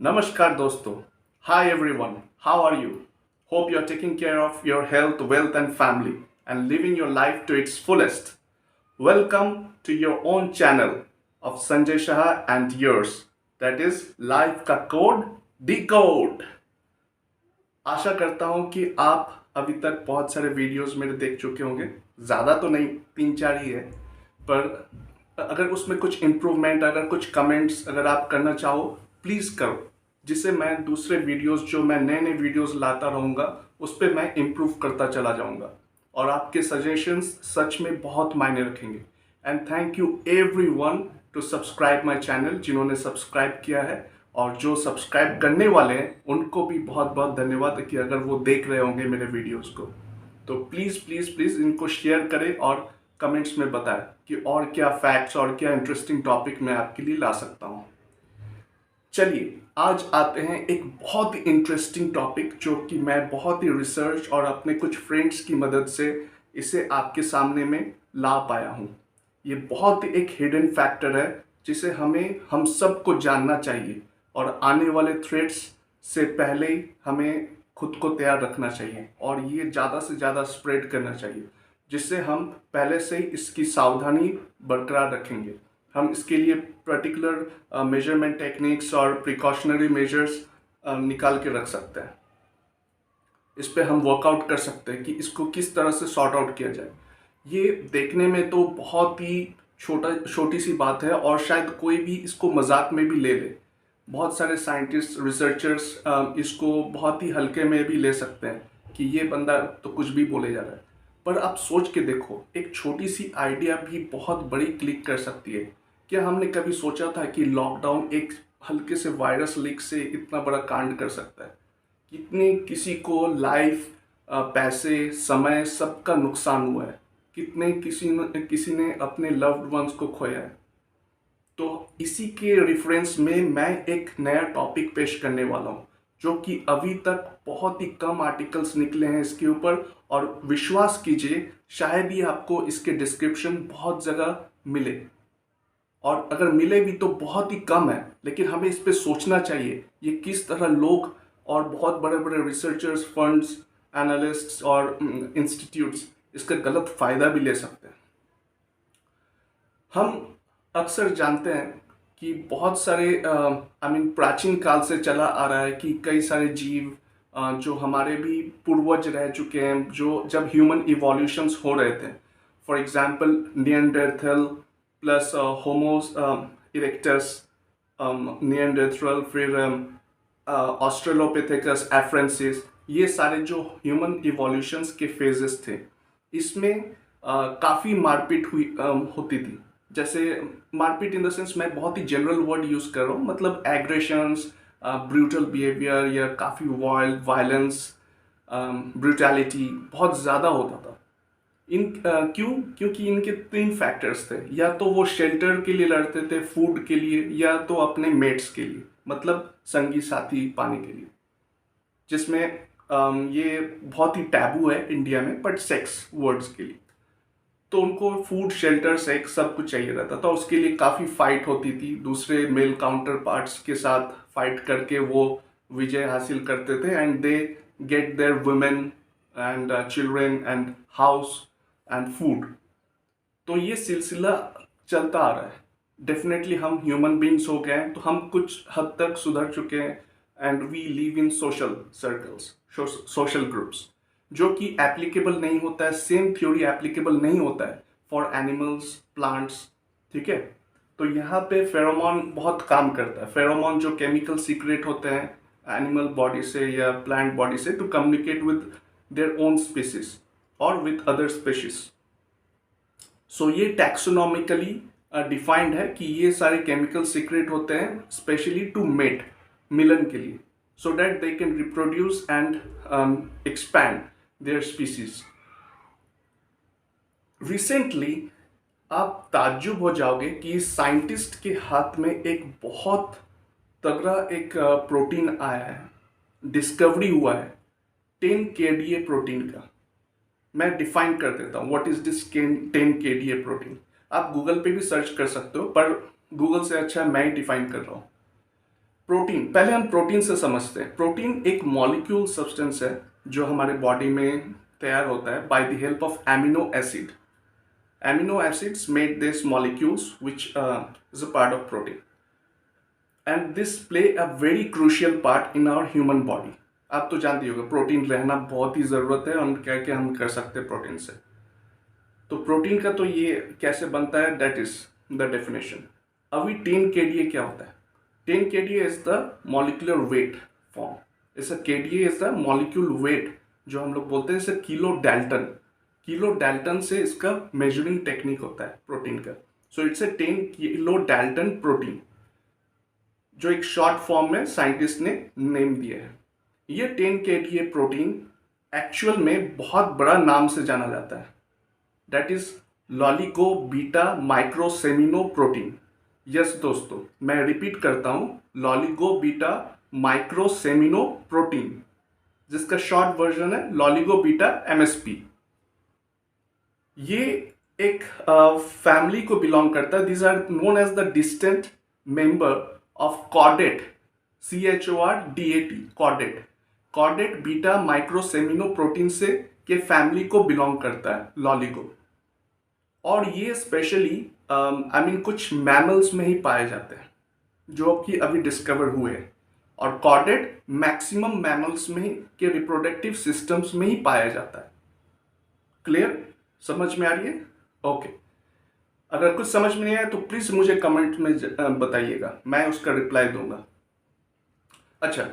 Namaskar dosto. Hi everyone. How are you? Hope you are taking care of your health, wealth and family and living your life to its fullest. Welcome to your own channel of Sanjay Shah and yours. That is Life का Code Decode. आशा करता हूं कि आप अभी तक बहुत सारे videos मेरे देख चुके होंगे। ज़्यादा तो नहीं, 3-4 ही है, पर अगर उसमें कुछ इम्प्रूवमेंट, अगर कुछ कमेंट्स अगर आप करना चाहो प्लीज़ करो, जिससे मैं दूसरे वीडियोस जो मैं नए नए वीडियोस लाता रहूँगा उस पर मैं इम्प्रूव करता चला जाऊँगा और आपके सजेशंस सच में बहुत मायने रखेंगे। And thank you everyone to subscribe my channel, जिन्होंने सब्सक्राइब किया है और जो सब्सक्राइब करने वाले हैं उनको भी बहुत बहुत धन्यवाद कि अगर वो देख रहे होंगे मेरे वीडियोस को तो प्लीज़ प्लीज़ प्लीज़ इनको शेयर करें और कमेंट्स में बताएं कि और क्या फैक्ट्स और क्या इंटरेस्टिंग टॉपिक मैं आपके लिए ला सकता हूं। चलिए आज आते हैं एक बहुत ही इंटरेस्टिंग टॉपिक जो कि मैं बहुत ही रिसर्च और अपने कुछ फ्रेंड्स की मदद से इसे आपके सामने में ला पाया हूं। ये बहुत ही एक हिडन फैक्टर है जिसे हम सबको जानना चाहिए और आने वाले थ्रेट्स से पहले ही हमें खुद को तैयार रखना चाहिए और ये ज़्यादा से ज़्यादा स्प्रेड करना चाहिए, जिससे हम पहले से ही इसकी सावधानी बरकरार रखेंगे। हम इसके लिए पर्टिकुलर मेजरमेंट टेक्निक्स और प्रिकॉशनरी मेजर्स निकाल के रख सकते हैं। इस पे हम वर्कआउट कर सकते हैं कि इसको किस तरह से सॉर्ट आउट किया जाए। ये देखने में तो बहुत ही छोटी सी बात है और शायद कोई भी इसको मजाक में भी ले ले। बहुत सारे साइंटिस्ट, रिसर्चर्स इसको बहुत ही हल्के में भी ले सकते हैं कि ये बंदा तो कुछ भी बोले जा रहा है, पर आप सोच के देखो, एक छोटी सी आइडिया भी बहुत बड़ी क्लिक कर सकती है। क्या हमने कभी सोचा था कि लॉकडाउन एक हल्के से वायरस लीक से इतना बड़ा कांड कर सकता है? कितने किसी को लाइफ, पैसे, समय सबका नुकसान हुआ है, कितने किसी ने अपने लव्ड वंस को खोया है। तो इसी के रेफरेंस में मैं एक नया टॉपिक पेश करने वाला हूँ जो कि अभी तक बहुत ही कम आर्टिकल्स निकले हैं इसके ऊपर और विश्वास कीजिए शायद ही आपको इसके डिस्क्रिप्शन बहुत जगह मिले और अगर मिले भी तो बहुत ही कम है, लेकिन हमें इस पे सोचना चाहिए ये किस तरह लोग और बहुत बड़े बड़े रिसर्चर्स, फंड्स, एनालिस्ट्स और इंस्टीट्यूट्स इसका गलत फायदा भी ले सकते हैं। हम अक्सर जानते हैं कि बहुत सारे प्राचीन काल से चला आ रहा है कि कई सारे जीव जो हमारे भी पूर्वज रह चुके हैं, जो जब ह्यूमन इवोल्यूशंस हो रहे थे, for example Neanderthal plus homos erectus, Neanderthal, फिर ऑस्ट्रेलोपिथेकस एफ्रेंसिस, ये सारे जो ह्यूमन इवोल्यूशंस के फेजेस थे, इसमें काफ़ी मारपीट होती थी। जैसे मारपीट इन द सेंस, मैं बहुत ही जनरल वर्ड यूज़ कर रहा हूँ, मतलब एग्रेशंस, ब्रूटल बिहेवियर या काफ़ी वायलेंस, ब्रूटैलिटी बहुत ज़्यादा होता था। क्योंकि इनके 3 फैक्टर्स थे। या तो वो शेल्टर के लिए लड़ते थे, फूड के लिए, या तो अपने मेट्स के लिए, मतलब संगी साथी पाने के लिए, जिसमें ये बहुत ही टैबू है इंडिया में, बट सेक्स वर्ड्स के लिए तो उनको फूड, शेल्टर, सेक्स सब कुछ चाहिए रहता था। उसके लिए काफ़ी फाइट होती थी, दूसरे मेल काउंटर पार्ट्स के साथ फाइट करके वो विजय हासिल करते थे and they get there women and children and house and food. तो ये सिलसिला चलता आ रहा है। डेफिनेटली हम ह्यूमन बींग्स हो गए हैं तो हम कुछ हद तक सुधर चुके हैं and we live in social circles, social groups, जो कि एप्लीकेबल नहीं होता है, सेम थ्योरी एप्लीकेबल नहीं होता है फॉर एनिमल्स, प्लांट्स। ठीक है, तो यहाँ पे फेरोमोन बहुत काम करता है। फेरोमोन जो केमिकल सीक्रेट होते हैं एनिमल बॉडी से या प्लांट बॉडी से to communicate with their own species और विद अदर स्पीशीज। सो ये टैक्सोनॉमिकली डिफाइंड है कि ये सारे केमिकल सीक्रेट होते हैं स्पेशली टू मेट, मिलन के लिए, so that they can reproduce and expand their species. Recently, आप ताज्जुब हो जाओगे कि साइंटिस्ट के हाथ में एक बहुत तगड़ा एक प्रोटीन आया है, डिस्कवरी हुआ है 10 kDa प्रोटीन का। मैं डिफाइन कर देता हूँ what is this 10 kDa protein. आप गूगल पे भी सर्च कर सकते हो, पर गूगल से अच्छा मैं ही डिफाइन कर रहा हूँ। प्रोटीन, पहले हम प्रोटीन से समझते हैं। प्रोटीन एक मॉलिक्यूल सब्सटेंस है जो हमारे बॉडी में तैयार होता है by the help of amino acid. Amino acids made this molecules which is a part of protein, and this play a very crucial part in our human body. आप तो जानते होगा प्रोटीन रहना बहुत ही ज़रूरत है, और क्या क्या हम कर सकते हैं प्रोटीन से। तो प्रोटीन का तो ये कैसे बनता है, दैट इज द डेफिनेशन। अभी 10 kDa क्या होता है? 10 kDa is the molecular weight form. इस kDa is the molecule weight, जो हम लोग बोलते हैं इसे किलो डाल्टन। किलो डाल्टन से इसका मेजरिंग टेक्निक होता है प्रोटीन का। So it's a 10 kilo Dalton protein, जो एक शॉर्ट फॉर्म में साइंटिस्ट ने नेम दिया है। ये 10 kDa प्रोटीन एक्चुअल में बहुत बड़ा नाम से जाना जाता है, that is Loligo beta microsemino protein. Yes दोस्तों, मैं रिपीट करता हूं, लॉलिगो बीटा माइक्रोसेमिनो प्रोटीन, जिसका शॉर्ट वर्जन है लॉलिगो बीटा एमएसपी। ये एक फैमिली को बिलोंग करता है। These are known as the distant member of chordate, CHORDAT, chordate. Chordate beta microsemino protein से के फैमिली को बिलोंग करता है लॉलिगो। और ये स्पेशली कुछ मैमल्स में ही पाए जाते हैं जो कि अभी डिस्कवर हुए हैं, और कॉर्डेट मैक्सिमम मैमल्स में ही के रिप्रोडक्टिव सिस्टम्स में ही पाया जाता है। क्लियर? समझ में आ रही है? ओके। अगर कुछ समझ में नहीं आया तो प्लीज मुझे कमेंट में बताइएगा, मैं उसका रिप्लाई दूंगा। अच्छा,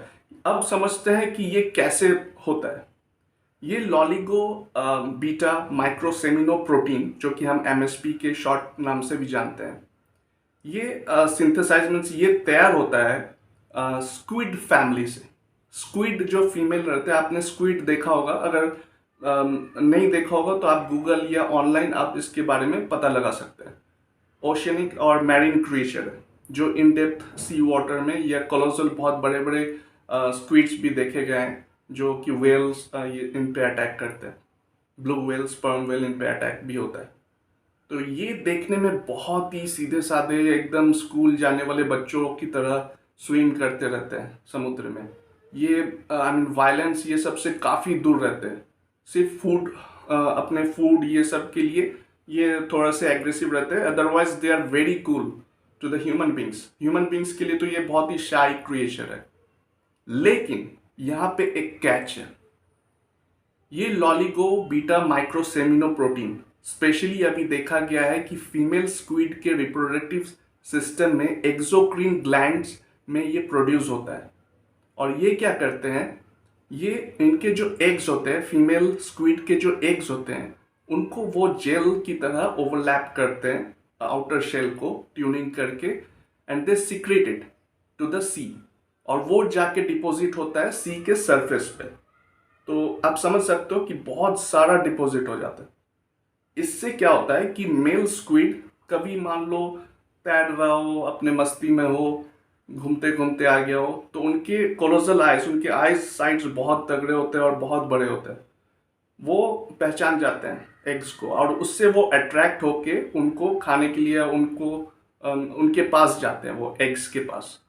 अब समझते हैं कि ये कैसे होता है। ये लॉलिगो बीटा माइक्रोसेमिनो प्रोटीन, जो कि हम MSP के शॉर्ट नाम से भी जानते हैं, ये सिंथेसाइज मीन्स ये तैयार होता है स्क्विड फैमिली से। स्क्विड जो फीमेल रहते हैं, आपने स्क्विड देखा होगा, अगर नहीं देखा होगा तो आप गूगल या ऑनलाइन आप इसके बारे में पता लगा सकते हैं। ओशियनिक और मैरीन क्रिएचर है, जो इन डेप्थ सी वाटर में या कोलोसल बहुत बड़े बड़े स्क्विड्स भी देखे गए हैं, जो कि वेल्स इन पे अटैक करते हैं। ब्लू वेल, स्पर्म वेल, इन पे अटैक भी होता है। तो ये देखने में बहुत ही सीधे साधे, एकदम स्कूल जाने वाले बच्चों की तरह स्विम करते रहते हैं समुद्र में। ये वायलेंस ये सबसे काफ़ी दूर रहते हैं। सिर्फ फूड, अपने फूड ये सब के लिए ये थोड़ा से एग्रेसिव रहते हैं, otherwise they are very cool to the human beings. Human beings के लिए तो ये बहुत ही शाई क्रिएचर है। लेकिन यहाँ पे एक कैच है। ये लॉलिगो बीटा माइक्रोसेमिनो प्रोटीन स्पेशली अभी देखा गया है कि फीमेल स्क्विड के रिप्रोडक्टिव सिस्टम में एक्सोक्रीन ग्लैंड्स में ये प्रोड्यूस होता है। और ये क्या करते हैं, ये इनके जो एग्स होते हैं, फीमेल स्क्विड के जो एग्स होते हैं, उनको वो जेल की तरह ओवरलैप करते हैं आउटर शेल को ट्यूनिंग करके, and they secret it to the sea, और वो जाके डिपॉजिट होता है सी के सरफेस पे। तो आप समझ सकते हो कि बहुत सारा डिपॉजिट हो जाता है। इससे क्या होता है कि मेल स्क्विड कभी मान लो तैर रहा हो, अपने मस्ती में हो, घूमते घूमते आ गया हो, तो उनके कोलोजल आइज, उनके आइज साइड्स बहुत तगड़े होते हैं और बहुत बड़े होते हैं। वो पहचान जाते हैं एग्स को, और उससे वो अट्रैक्ट होके उनको खाने के लिए उनके पास जाते हैं, वो एग्स के पास।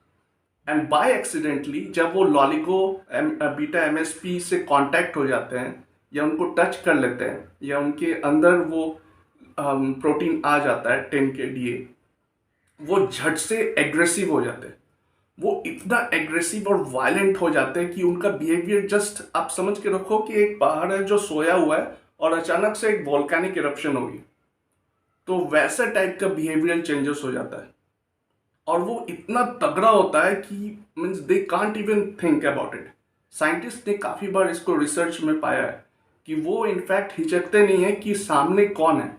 एंड बाय एक्सीडेंटली जब वो लॉलिगो बीटा MSP से कांटेक्ट हो जाते हैं, या उनको टच कर लेते हैं, या उनके अंदर वो प्रोटीन आ जाता है 10 kDa, वो झट से एग्रेसिव हो जाते हैं। वो इतना एग्रेसिव और वायलेंट हो जाते हैं कि उनका बिहेवियर जस्ट आप समझ के रखो कि एक पहाड़ है जो सोया हुआ है और अचानक से एक वोल्केनिक इरप्शन होगी, तो वैसा टाइप का बिहेवियरल चेंजेस हो जाता है। और वो इतना तगड़ा होता है कि means they can't even think about it. Scientist ने काफ़ी बार इसको रिसर्च में पाया है कि वो इनफैक्ट हिचकते नहीं है कि सामने कौन है।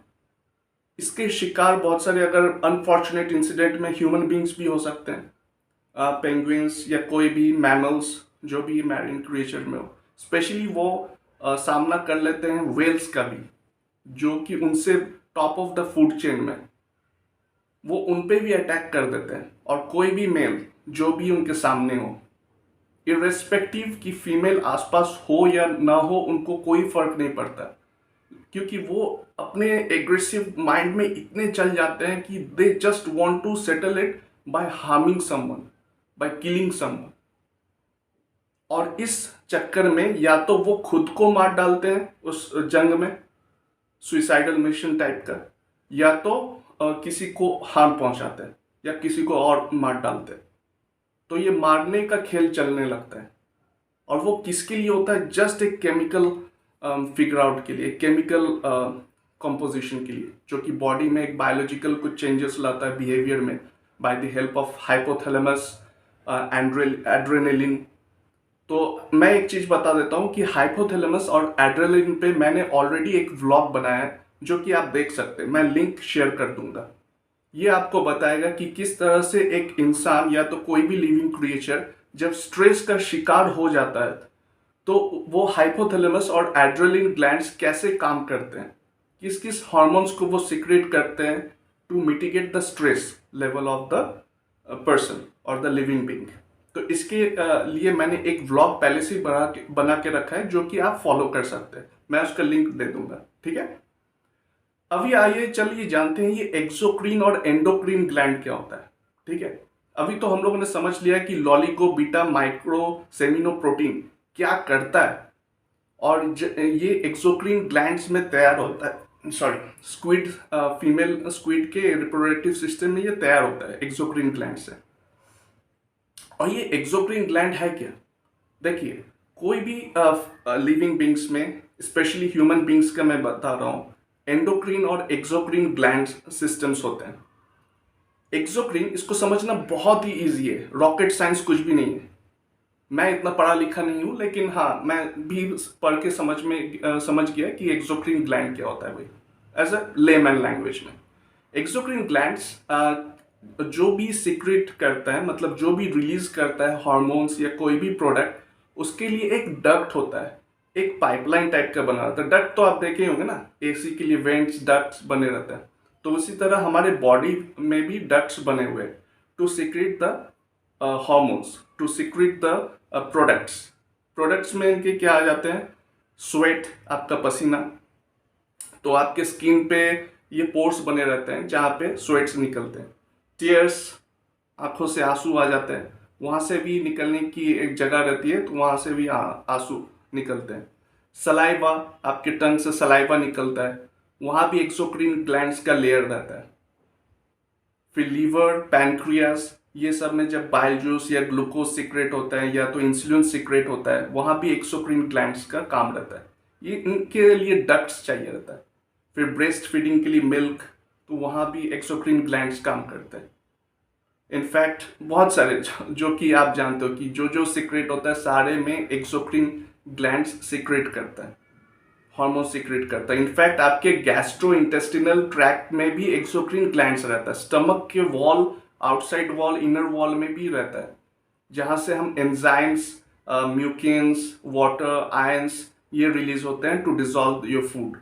इसके शिकार बहुत सारे, अगर अनफॉर्चुनेट इंसिडेंट में ह्यूमन बींग्स भी हो सकते हैं, पेंगुइन्स या कोई भी मैमल्स जो भी मैरीन क्रिएचर में हो। स्पेशली वो सामना कर लेते हैं वेल्स का भी, जो कि उनसे top of the food chain में, वो उन पे भी अटैक कर देते हैं। और कोई भी मेल जो भी उनके सामने हो, इर्रेस्पेक्टिव कि फीमेल आसपास हो या ना हो, उनको कोई फर्क नहीं पड़ता, क्योंकि वो अपने एग्रेसिव माइंड में इतने चल जाते हैं कि they just want to settle it by harming someone. By killing someone. और इस चक्कर में या तो वो खुद को मार डालते हैं उस जंग में, सुइसाइडल मिशन टाइप का, या तो किसी को हार्म पहुंचाते हैं या किसी को और मार डालते हैं। तो ये मारने का खेल चलने लगता है। और वो किसके लिए होता है? जस्ट एक केमिकल फिगर आउट के लिए, केमिकल कंपोजिशन के लिए, जो कि बॉडी में एक बायोलॉजिकल कुछ चेंजेस लाता है बिहेवियर में, bye the help of hypothalamus adrenaline. तो मैं एक चीज बता देता हूँ कि हाइपोथैलेमस और एड्रेनलिन पे मैंने ऑलरेडी एक व्लॉग बनाया है, जो कि आप देख सकते हैं, मैं लिंक शेयर कर दूंगा। ये आपको बताएगा कि किस तरह से एक इंसान या तो कोई भी लिविंग क्रिएचर जब स्ट्रेस का शिकार हो जाता है तो वो हाइपोथैलेमस और एड्रेनलिन ग्लैंड्स कैसे काम करते हैं, किस किस हार्मोन्स को वो सीक्रेट करते हैं to mitigate the stress level of the person और द लिविंग बीइंग। तो इसके लिए मैंने एक व्लॉग पहले से बना के रखा है, जो कि आप फॉलो कर सकते हैं। मैं उसका लिंक दे दूंगा, ठीक है। अभी आइए चलिए जानते हैं ये एक्सोक्रीन और एंडोक्रीन ग्लैंड क्या होता है, ठीक है। अभी तो हम लोगों ने समझ लिया कि लॉलिगो बीटा माइक्रो सेमिनोप्रोटीन क्या करता है, और ये एक्सोक्रीन ग्लैंड्स में तैयार होता है, सॉरी स्क्विड, फीमेल स्क्विड के रिप्रोडक्टिव सिस्टम में ये तैयार होता है एक्सोक्रीन ग्लैंड से। और ये एक्सोक्रीन ग्लैंड है क्या? देखिए, कोई भी लिविंग बींग्स में, स्पेशली ह्यूमन बींग्स का मैं बता रहा हूँ, एंडोक्रीन और एक्सोक्रीन ग्लैंड सिस्टम्स होते हैं। एक्सोक्रीन, इसको समझना बहुत ही ईजी है, रॉकेट साइंस कुछ भी नहीं है। मैं इतना पढ़ा लिखा नहीं हूँ, लेकिन हाँ, मैं भी पढ़ के समझ गया कि एक्सोक्रीन ग्लैंड क्या होता है भाई, एज अ लेमैन लैंग्वेज में। एक्सोक्रीन ग्लैंड्स जो भी सीक्रेट करता है, मतलब जो भी रिलीज करता है हार्मोन्स या कोई भी प्रोडक्ट, उसके लिए एक डक्ट होता है, एक पाइपलाइन टाइप का बना रहता है। डक्ट तो आप देखे होंगे ना, एसी के लिए वेंट्स, डक्ट्स बने रहते हैं। तो उसी तरह हमारे बॉडी में भी डक्ट्स बने हुए हैं to secrete the hormones, to secrete the products. Products में इनके क्या आ जाते हैं? स्वेट, आपका पसीना। तो आपके स्किन पे ये पोर्स बने रहते हैं जहाँ पे स्वेट्स निकलते हैं। टीयर्स, आंखों से आंसू आ जाते हैं, वहाँ से भी निकलने की एक जगह रहती है, तो वहाँ से भी आंसू निकलते हैं। सलाइवा, आपके टंग से सलाइवा निकलता है, वहाँ भी एक्सोक्रीन ग्लैंड्स का लेयर रहता है। फिर लीवर, पैनक्रियास, ये सब में जब बाइल जूस या ग्लूकोज सीक्रेट होता है या तो इंसुलिन सीक्रेट होता है, वहाँ भी एक्सोक्रीन ग्लैंड्स का काम रहता है। ये इनके लिए डक्ट्स चाहिए रहता है। फिर ब्रेस्ट फीडिंग के लिए मिल्क, तो वहाँ भी एक्सोक्रीन ग्लैंड्स काम करते हैं। इनफैक्ट बहुत सारे जो कि आप जानते हो कि जो जो सीक्रेट होता है सारे में एक्सोक्रीन ग्लैंड्स सीक्रेट करता है, हार्मोन सीक्रेट करता है। इनफैक्ट आपके गैस्ट्रो इंटेस्टिनल ट्रैक्ट में भी एक्सोक्रीन ग्लैंड्स रहता है, स्टमक के wall, outside wall, inner wall में भी रहता है, जहाँ से हम एंजाइम्स, म्यूकिन्स, वाटर, आयंस, ये रिलीज होते हैं to dissolve your food.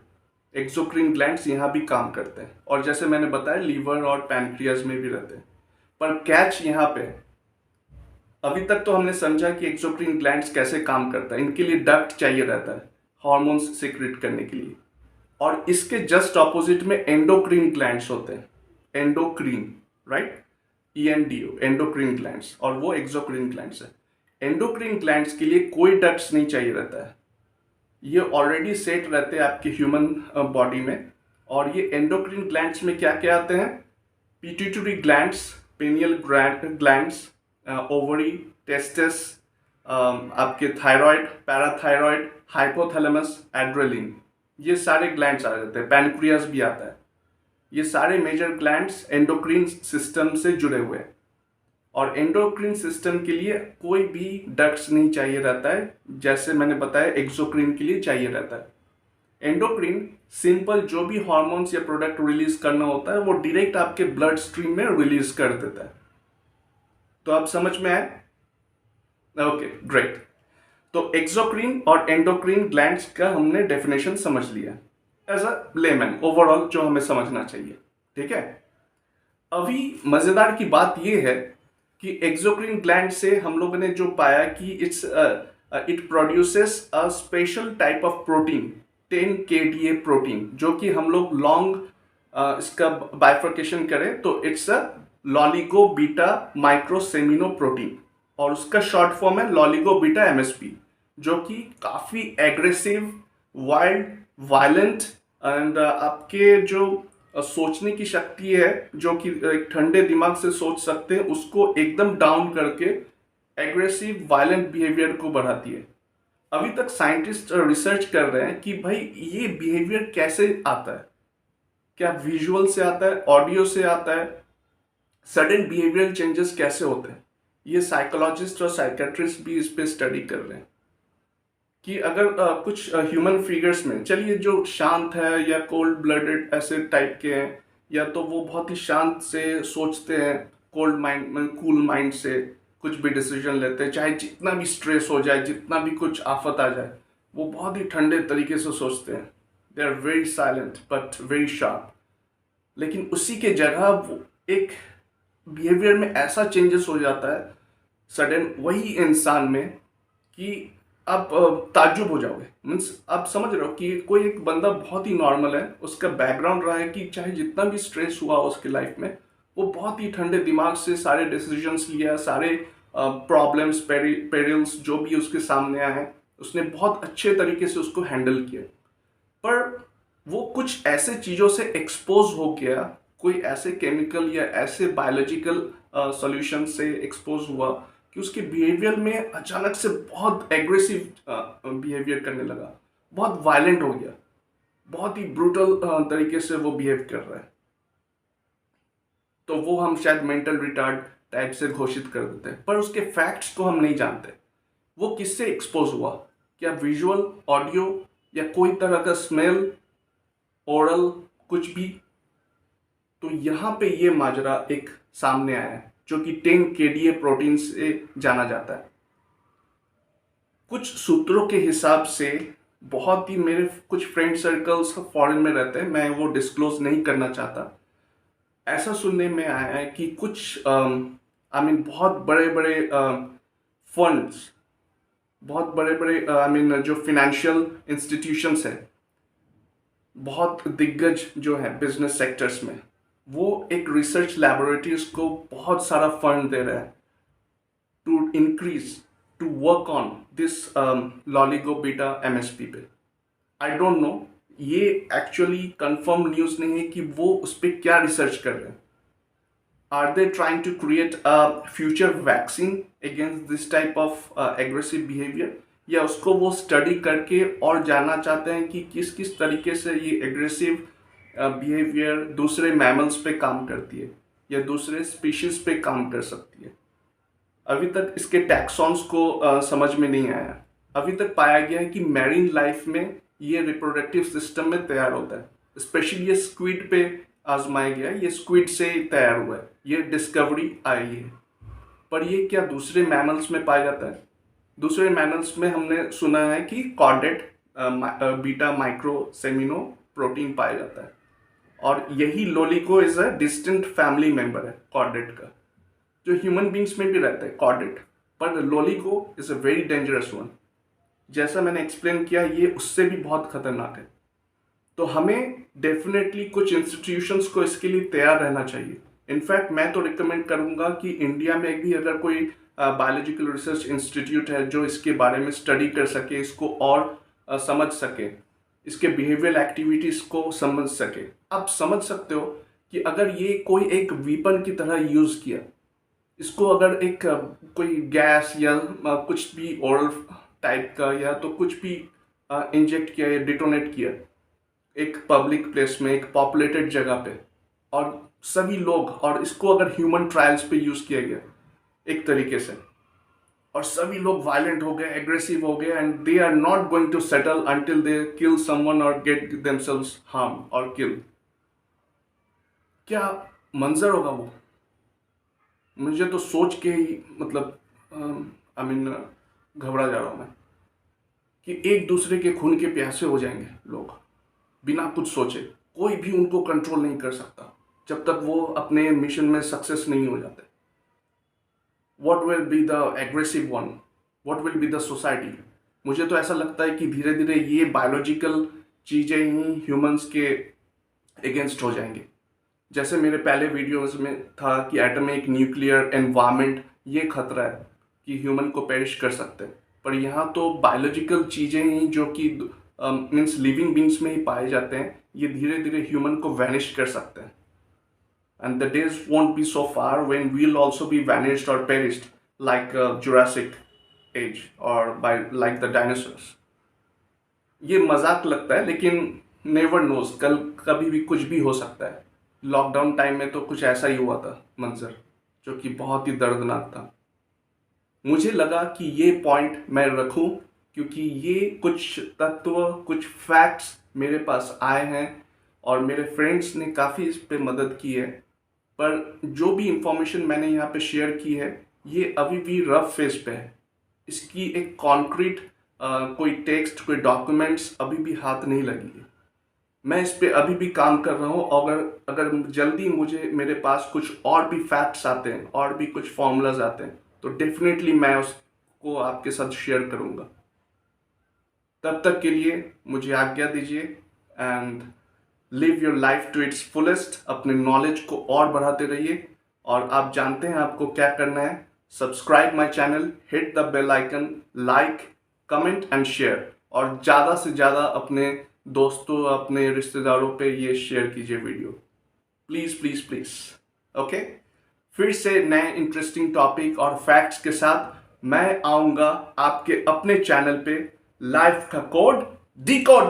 Exocrine glands यहाँ भी काम करते हैं। और जैसे मैंने बताया, लीवर और पैनक्रियाज में भी रहते हैं। पर कैच यहाँ पे, अभी तक तो हमने समझा कि एक्सोक्रीन ग्लैंड्स कैसे काम करता है। इनके लिए डक्ट चाहिए रहता है हार्मोन्स सीक्रेट करने के लिए। और इसके जस्ट ऑपोजिट में एंडोक्रीन ग्लैंड्स होते हैं, endocrine, right, ENDO, endocrine glands, और वो एक्सोक्रीन ग्लैंड्स है। एंडोक्रीन ग्लैंड्स के लिए कोई डक्ट्स नहीं चाहिए रहता है, ये ऑलरेडी सेट रहते हैं आपके ह्यूमन बॉडी में। और ये एंडोक्रीन ग्लैंड्स में क्या क्या आते हैं? Pituitary glands, पेनियल glands, ovary, testis, आपके थायराइड, पैराथायराइड, हाइपोथैलेमस, एड्रेनलिन, ये सारे ग्लैंड्स आ जाते हैं। पैनक्रियास भी आता है। ये सारे मेजर ग्लैंड्स एंडोक्रीन सिस्टम से जुड़े हुए हैं। और एंडोक्रीन सिस्टम के लिए कोई भी डक्ट्स नहीं चाहिए रहता है, जैसे मैंने बताया एक्सोक्रीन के लिए चाहिए रहता है। एंडोक्रीन सिंपल जो भी हार्मोन्स या प्रोडक्ट रिलीज करना होता है वो डायरेक्ट आपके ब्लड स्ट्रीम में रिलीज कर देता है। तो आप समझ में आए? Okay, great. तो एक्सोक्रीन और एंडोक्रीन ग्लैंड्स का हमने डेफिनेशन समझ लिया एज अ लेमैन, ओवरऑल जो हमें समझना चाहिए, ठीक है। अभी मजेदार की बात यह है कि एक्सोक्रीन ग्लैंड से हम लोगों ने जो पाया कि it produces a special type of protein, 10 kDa protein, जो कि हम लोग लॉन्ग इसका बाइफर्केशन करें तो it's a लॉलिगो beta microsemino protein. और उसका शॉर्ट फॉर्म है लॉलिगो बीटा एमएसपी, जो कि काफ़ी एग्रेसिव, वाइल्ड, वायलेंट एंड आपके जो सोचने की शक्ति है, जो कि एक ठंडे दिमाग से सोच सकते हैं, उसको एकदम डाउन करके एग्रेसिव वायलेंट बिहेवियर को बढ़ाती है। अभी तक साइंटिस्ट रिसर्च कर रहे हैं कि भाई ये बिहेवियर कैसे आता है, क्या विजुअल से आता है, ऑडियो से आता है, सडन बिहेवियरल चेंजेस कैसे होते हैं। ये साइकोलॉजिस्ट और साइकेट्रिस्ट भी इस पे स्टडी कर रहे हैं कि अगर कुछ ह्यूमन फिगर्स में, चलिए जो शांत है या कोल्ड ब्लडेड ऐसे टाइप के हैं, या तो वो बहुत ही शांत से सोचते हैं, कोल्ड माइंड में कूल माइंड से कुछ भी डिसीजन लेते हैं, चाहे जितना भी स्ट्रेस हो जाए, जितना भी कुछ आफत आ जाए, वो बहुत ही ठंडे तरीके से सोचते हैं। They are very silent but very sharp. लेकिन उसी के जगह वो एक बिहेवियर में ऐसा चेंजेस हो जाता है सडन वही इंसान में कि आप ताज्जुब हो जाओगे। मीन्स आप समझ रहे हो कि कोई एक बंदा बहुत ही नॉर्मल है, उसका बैकग्राउंड रहा है कि चाहे जितना भी स्ट्रेस हुआ उसके लाइफ में, वो बहुत ही ठंडे दिमाग से सारे डिसीजंस लिया, सारे प्रॉब्लम्स पेरिल्स जो भी उसके सामने आए हैं, उसने बहुत अच्छे तरीके से उसको हैंडल किया। पर वो कुछ ऐसे चीज़ों से एक्सपोज हो गया, कोई ऐसे केमिकल या ऐसे बायोलॉजिकल सॉल्यूशन से एक्सपोज हुआ कि उसके बिहेवियर में अचानक से बहुत एग्रेसिव बिहेवियर करने लगा, बहुत वायलेंट हो गया, बहुत ही ब्रूटल तरीके से वो बिहेव कर रहा है। तो वो हम शायद मेंटल रिटार्ड टाइप से घोषित कर देते हैं, पर उसके फैक्ट्स को हम नहीं जानते। वो किससे एक्सपोज हुआ, क्या विजुअल, ऑडियो, या कोई तरह का स्मेल, ओरल, कुछ भी। तो यहाँ पे ये माजरा एक सामने आया है जो कि 10 केडीए प्रोटीन से जाना जाता है। कुछ सूत्रों के हिसाब से, बहुत ही मेरे कुछ फ्रेंड सर्कल्स फॉरेन में रहते हैं, मैं वो डिस्क्लोज नहीं करना चाहता, ऐसा सुनने में आया है कि कुछ बहुत बड़े बड़े फंड्स, बहुत बड़े बड़े जो फाइनेंशियल इंस्टीट्यूशंस है, बहुत दिग्गज जो है बिजनेस सेक्टर्स में, वो एक रिसर्च लैबोरेटरीज को बहुत सारा फंड दे रहा है to increase, to work on this Loligo beta MSP पे। आई डोंट नो, ये एक्चुअली कंफर्म न्यूज़ नहीं है कि वो उस पर क्या रिसर्च कर रहे हैं। Are they trying to create a future vaccine against this type of aggressive behaviour, या उसको वो स्टडी करके और जानना चाहते हैं कि किस किस तरीके से ये एग्रेसिव बिहेवियर दूसरे मैमल्स पे काम करती है या दूसरे स्पीशीज पे काम कर सकती है। अभी तक इसके टैक्सॉन्स को समझ में नहीं आया। अभी तक पाया गया है कि मैरीन लाइफ में ये रिप्रोडक्टिव सिस्टम में तैयार होता है। स्पेशली ये स्क्विड पे आजमाया गया है, ये स्क्विड से तैयार हुआ है, ये डिस्कवरी आई है। पर ये क्या दूसरे मैमल्स में पाया जाता है? दूसरे मैमल्स में हमने सुना है कि chordate beta micro semino protein पाया जाता है, और यही Loligo is a distant family member है कॉर्डेट का, जो ह्यूमन बींग्स में भी रहता है कॉर्डेट, पर Loligo is a very dangerous one. जैसा मैंने एक्सप्लेन किया, ये उससे भी बहुत खतरनाक है। तो हमें डेफिनेटली कुछ इंस्टीट्यूशंस को इसके लिए तैयार रहना चाहिए। इनफैक्ट मैं तो रिकमेंड करूंगा कि इंडिया में भी अगर कोई बायोलॉजिकल रिसर्च इंस्टीट्यूट है जो इसके बारे में स्टडी कर सके, इसको और समझ सके, इसके बिहेवियरल एक्टिविटीज को समझ सके। आप समझ सकते हो कि अगर ये कोई एक वीपन की तरह यूज किया, इसको अगर एक कोई गैस या कुछ भी ओरल टाइप का, या तो कुछ भी इंजेक्ट किया या डिटोनेट किया एक पब्लिक प्लेस में, एक पॉपुलेटेड जगह पे, और सभी लोग, और इसको अगर ह्यूमन ट्रायल्स पे यूज किया गया एक तरीके से, और सभी लोग वायलेंट हो गए, एग्रेसिव हो गए, and they are not going to settle until they kill someone और गेट देमसेल्व्स हार्म और किल, क्या मंजर होगा वो? मुझे तो सोच के ही मतलब घबरा जा रहा हूं मैं कि एक दूसरे के खून के प्यासे हो जाएंगे लोग बिना कुछ सोचे। कोई भी उनको कंट्रोल नहीं कर सकता जब तक वो अपने मिशन में सक्सेस नहीं हो जाते। What will be the aggressive one, what will be the society? मुझे तो ऐसा लगता है कि धीरे धीरे ये बायोलॉजिकल चीज़ें ही ह्यूमंस के अगेंस्ट हो जाएंगे। जैसे मेरे पहले वीडियोस में था कि एटॉमिक न्यूक्लियर एनवायरनमेंट ये खतरा है, कि ह्यूमन को पेरिश कर सकते हैं, पर यहाँ तो बायोलॉजिकल चीज़ें ही जो कि मीन्स लिविंग बींग्स में ही पाए जाते हैं, ये धीरे धीरे ह्यूमन को वैनिश कर सकते हैं. And the days won't be so far when we'll also be vanished or perished like Jurassic age or by like the dinosaurs. ये मजाक लगता है लेकिन नेवर नोज, कल कभी भी कुछ भी हो सकता है. लॉकडाउन टाइम में तो कुछ ऐसा ही हुआ था मंजर, जो कि बहुत ही दर्दनाक था. मुझे लगा कि ये पॉइंट मैं रखूं क्योंकि ये कुछ तत्व, कुछ फैक्ट्स मेरे पास आए हैं और मेरे फ्रेंड्स ने काफ़ी इस पे मदद की है. पर जो भी इंफॉर्मेशन मैंने यहाँ पे शेयर की है, ये अभी भी रफ फेज पे है. इसकी एक कॉन्क्रीट कोई टेक्स्ट, कोई डॉक्यूमेंट्स अभी भी हाथ नहीं लगी है. मैं इस पे अभी भी काम कर रहा हूँ. अगर अगर जल्दी मुझे मेरे पास कुछ और भी फैक्ट्स आते हैं और भी कुछ फॉर्मूलाज आते हैं तो डेफिनेटली मैं उसको आपके साथ शेयर करूँगा. तब तक के लिए मुझे आज्ञा दीजिए and live your life to its fullest. अपने नॉलेज को और बढ़ाते रहिए और आप जानते हैं आपको क्या करना है. Subscribe my channel, hit the bell icon, like, comment and share, और ज़्यादा से ज़्यादा अपने दोस्तों, अपने रिश्तेदारों पे ये शेयर कीजिए video. Please please please. Okay, फिर से नए इंटरेस्टिंग टॉपिक और फैक्ट्स के साथ मैं आऊँगा आपके अपने चैनल पे. लाइफ का कोड डिकोड.